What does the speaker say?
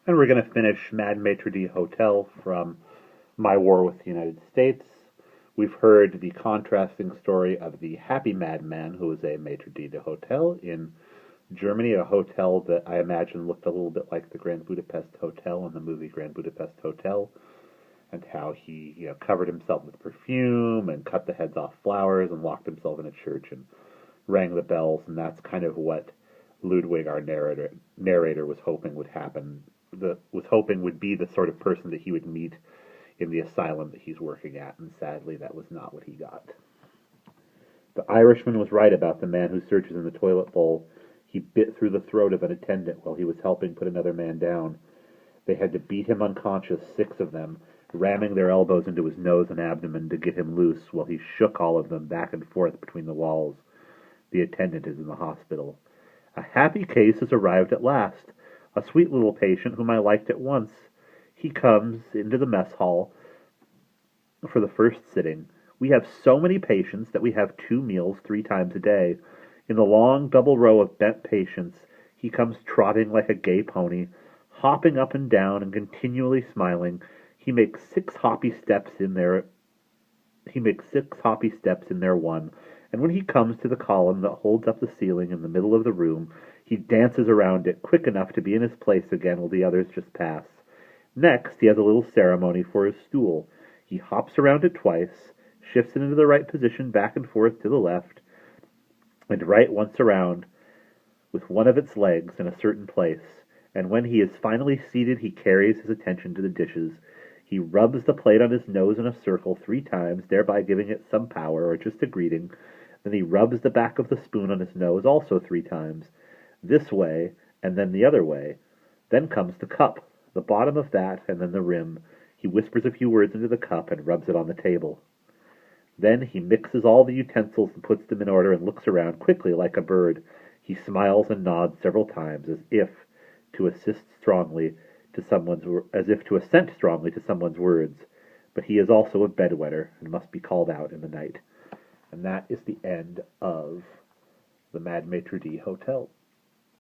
And we're going to finish Mad Maitre d' Hotel from My War with the United States. We've heard the contrasting story of the happy madman who was a maitre d' hotel in Germany, a hotel that I imagine looked a little bit like the Grand Budapest Hotel in the movie Grand Budapest Hotel, and how he, covered himself with perfume and cut the heads off flowers and locked himself in a church and rang the bells, and that's kind of what Ludwig, our narrator was hoping would happen. Was hoping would be the sort of person that he would meet in the asylum that he's working at, and sadly, that was not what he got. The Irishman was right about the man who searches in the toilet bowl. He bit through the throat of an attendant while he was helping put another man down. They had to beat him unconscious, 6 of them, ramming their elbows into his nose and abdomen to get him loose while he shook all of them back and forth between the walls. The attendant is in the hospital. A happy case has arrived at last. A sweet little patient whom I liked at once. He comes into the mess hall for the first sitting. We have so many patients that we have 2 meals 3 times a day. In the long double row of bent patients, he comes trotting like a gay pony, hopping up and down and continually smiling. He makes 6 hoppy steps in there. One, and when he comes to the column that holds up the ceiling in the middle of the room, he dances around it quick enough to be in his place again while the others just pass. Next, he has a little ceremony for his stool. He hops around it twice, shifts it into the right position back and forth to the left, and right once around with one of its legs in a certain place, and when he is finally seated, he carries his attention to the dishes. He rubs the plate on his nose in a circle 3 times, thereby giving it some power or just a greeting. Then he rubs the back of the spoon on his nose also 3 times, this way and then the other way. Then comes the cup, the bottom of that, and then the rim. He whispers a few words into the cup and rubs it on the table. Then he mixes all the utensils and puts them in order and looks around quickly like a bird. He smiles and nods several times to assist strongly as if to assent strongly to someone's words. But he is also a bedwetter and must be called out in the night. And that is the end of the Mad Maitre d' Hotel.